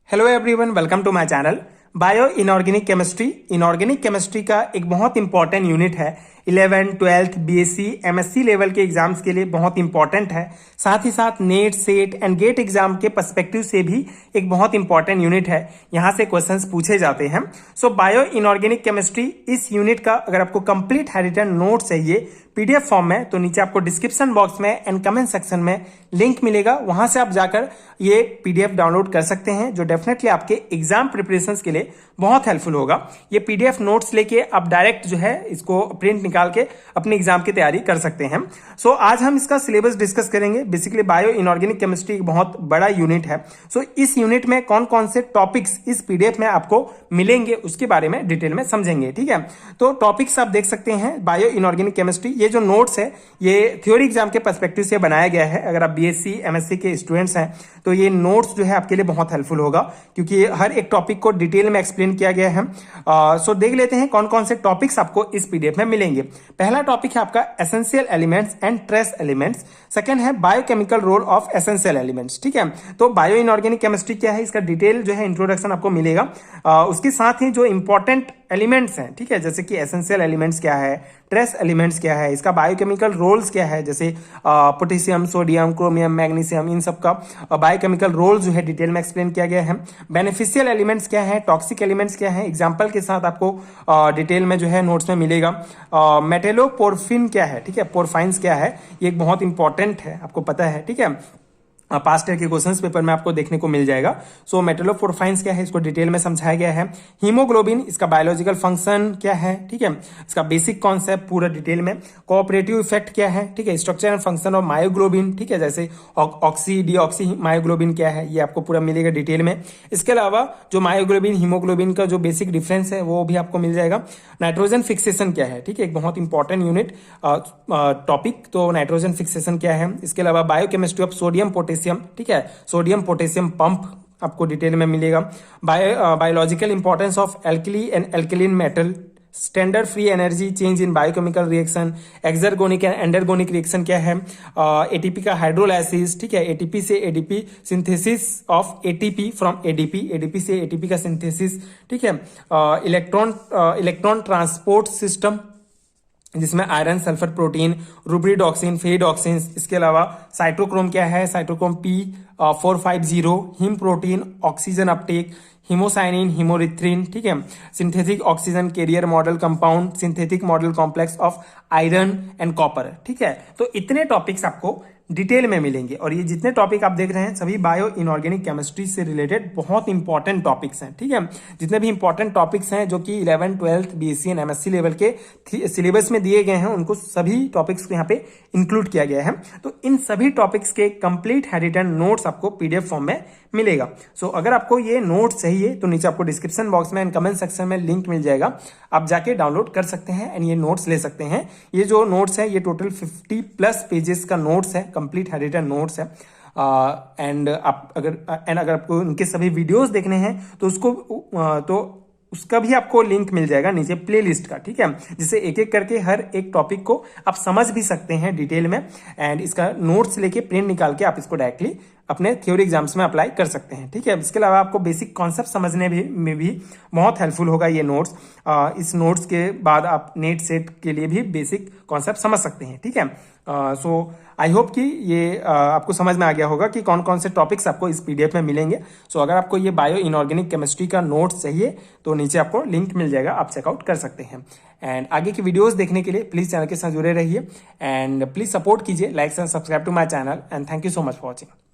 Hello everyone, welcome to my channel. Bio inorganic chemistry का एक बहुत इंपॉर्टेंट यूनिट है। 11, 12, बीएससी, एमएससी लेवल के एग्जाम्स के लिए बहुत इंपॉर्टेंट है। साथ ही साथ NET, SET and GATE exam के पर्सपेक्टिव से भी एक बहुत इंपॉर्टेंट यूनिट है। यहाँ से क्वेश्चंस पूछे जाते हैं। सो बायो इनऑर्गेनिक केमिस्ट्री, इस यूनिट का अगर आपको कंप्लीट हैंडरिटन नोट चाहिए पीडीएफ फॉर्म में, तो नीचे आपको डिस्क्रिप्शन बॉक्स में एंड कमेंट सेक्शन में लिंक मिलेगा। वहां से आप जाकर ये पीडीएफ डाउनलोड कर सकते हैं, जो डेफिनेटली आपके एग्जाम प्रिपरेशन के लिए बहुत हेल्पफुल होगा। ये पीडीएफ नोट्स लेके आप डायरेक्ट जो है इसको प्रिंट निकाल के अपने एग्जाम की तैयारी कर सकते हैं। सो आज हम इसका सिलेबस डिस्कस करेंगे। बेसिकली बायो इनऑर्गेनिक केमिस्ट्री एक बहुत बड़ा यूनिट है। सो इस यूनिट में कौन कौन से टॉपिक्स इस पीडीएफ में आपको मिलेंगे उसके बारे में डिटेल में समझेंगे। ठीक है, तो टॉपिक्स आप देख सकते हैं बायो इनऑर्गेनिक केमिस्ट्री। ये जो नोट्स है ये थ्योरी एग्जाम के पर्सपेक्टिव से बनाया गया है। अगर आप बीएससी एमएससी के स्टूडेंट्स हैं तो ये नोट्स जो है आपके लिए बहुत हेल्पफुल होगा, क्योंकि हर एक टॉपिक को डिटेल में एक्सप्लेन किया गया है। सो देख लेते हैं कौन कौन से टॉपिक्स आपको इस पीडीएफ में मिलेंगे। पहला टॉपिक है आपका essential elements and trace elements. Second है biochemical role of essential elements. ठीक है, तो बायो इनऑर्गेनिक केमिस्ट्री क्या है, इसका डिटेल जो है इंट्रोडक्शन आपको मिलेगा। उसके साथ ही जो इंपॉर्टेंट एलिमेंट्स हैं, ठीक है, जैसे कि एसेंशियल एलिमेंट्स क्या है, ट्रेस एलिमेंट्स क्या है, इसका बायोकेमिकल रोल्स क्या है, जैसे पोटेशियम, सोडियम, क्रोमियम, मैग्नीशियम, इन सब का बायोकेमिकल रोल जो है डिटेल में एक्सप्लेन किया गया है। बेनिफिशियल एलिमेंट्स क्या है, टॉक्सिक एलिमेंट्स क्या है, एग्जांपल के साथ आपको डिटेल में जो है नोट्स में मिलेगा। मेटेलोपोरफिन क्या है, ठीक है, पोरफाइंस क्या है, ये एक बहुत इंपॉर्टेंट है, आपको पता है। ठीक है, पास्ट ईयर के क्वेश्चंस पेपर में आपको देखने को मिल जाएगा। सो मेटेलोपोरफाइंस क्या है, इसको डिटेल में समझाया गया है। हीमोग्लोबिन, इसका बायोलॉजिकल फंक्शन क्या है, ठीक है, इसका बेसिक कॉन्सेप्ट पूरा डिटेल में। कोऑपरेटिव इफेक्ट क्या है, ठीक है, structure and function of myoglobin, ठीक है, जैसे ऑक्सी डीऑक्सी मायोग्लोबिन क्या है, ये आपको पूरा मिलेगा डिटेल में। इसके अलावा जो मायोग्लोबिन हीमोग्लोबिन का जो बेसिक डिफरेंस है वो भी आपको मिल जाएगा। नाइट्रोजन फिक्सेशन क्या है, ठीक है, एक बहुत इंपॉर्टेंट यूनिट टॉपिक, तो नाइट्रोजन फिक्सेशन क्या है। इसके अलावा बायोकेमिस्ट्री ऑफ सोडियम पोटेशियम, ठीक है, सोडियम पोटेशियम पंप आपको डिटेल में मिलेगा। Biological importance of alkali and alkaline metal, standard free energy change in biochemical reaction, exergonic and endergonic reaction क्या है, एटीपी का हाइड्रोलाइसिस, ठीक है, एटीपी से ADP, synthesis of ATP from ADP, ADP से एटीपी का सिंथेसिस, ठीक है, इलेक्ट्रॉन ट्रांसपोर्ट सिस्टम जिसमें iron, sulphur, protein, rubredoxin, ferredoxin. इसके अलावा साइटोक्रोम क्या है, cytochrome P450, haem protein, oxygen Uptake, हिमोसाइनिन, हिमोरिथ्रिन, ठीक है, synthetic oxygen carrier model compound, synthetic model complex of iron and copper. ठीक है, तो इतने टॉपिक्स आपको डिटेल में मिलेंगे। और ये जितने टॉपिक आप देख रहे हैं सभी बायो इनऑर्गेनिक केमिस्ट्री से रिलेटेड बहुत इंपॉर्टेंट टॉपिक्स हैं। ठीक है, जितने भी इंपॉर्टेंट टॉपिक्स हैं जो कि 11, 12, बीएससी एंड एमएससी लेवल के सिलेबस में दिए गए हैं, उनको सभी टॉपिक्स को यहाँ पे इंक्लूड किया गया है। तो इन सभी टॉपिक्स के कंप्लीट हैंडरिटन नोट्स आपको पीडीएफ फॉर्म में मिलेगा। सो अगर आपको ये नोट चाहिए तो नीचे आपको डिस्क्रिप्शन बॉक्स में एंड कमेंट सेक्शन में लिंक मिल जाएगा, आप जाके डाउनलोड कर सकते हैं एंड ये नोट्स ले सकते हैं। ये जो नोट्स है ये टोटल 50+ पेजेस का नोट्स है, कंप्लीट हैंडरिटन नोट्स है। एंड अगर आपको उनके सभी वीडियोस देखने हैं तो उसका भी आपको लिंक मिल जाएगा नीचे प्लेलिस्ट का। ठीक है, जिसे एक एक करके हर एक टॉपिक को आप समझ भी सकते हैं डिटेल में, एंड इसका नोट्स लेके प्रिंट निकाल के आप इसको डायरेक्टली अपने थ्योरी एग्जाम्स में अप्लाई कर सकते हैं। ठीक है, इसके अलावा आपको बेसिक कॉन्सेप्ट समझने में भी बहुत हेल्पफुल होगा ये नोट्स। इस नोट्स के बाद आप नेट सेट के लिए भी बेसिक कॉन्सेप्ट समझ सकते हैं। ठीक है, सो आई होप कि ये आपको समझ में आ गया होगा कि कौन कौन से टॉपिक्स आपको इस पीडीएफ में मिलेंगे। सो अगर आपको ये बायो इनऑर्गेनिक केमिस्ट्री का नोट्स चाहिए तो नीचे आपको लिंक मिल जाएगा, आप चेकआउट कर सकते हैं। एंड आगे की वीडियोस देखने के लिए प्लीज चैनल के साथ जुड़े रहिए एंड प्लीज सपोर्ट कीजिए, like and subscribe to my channel and thank you so much for watching.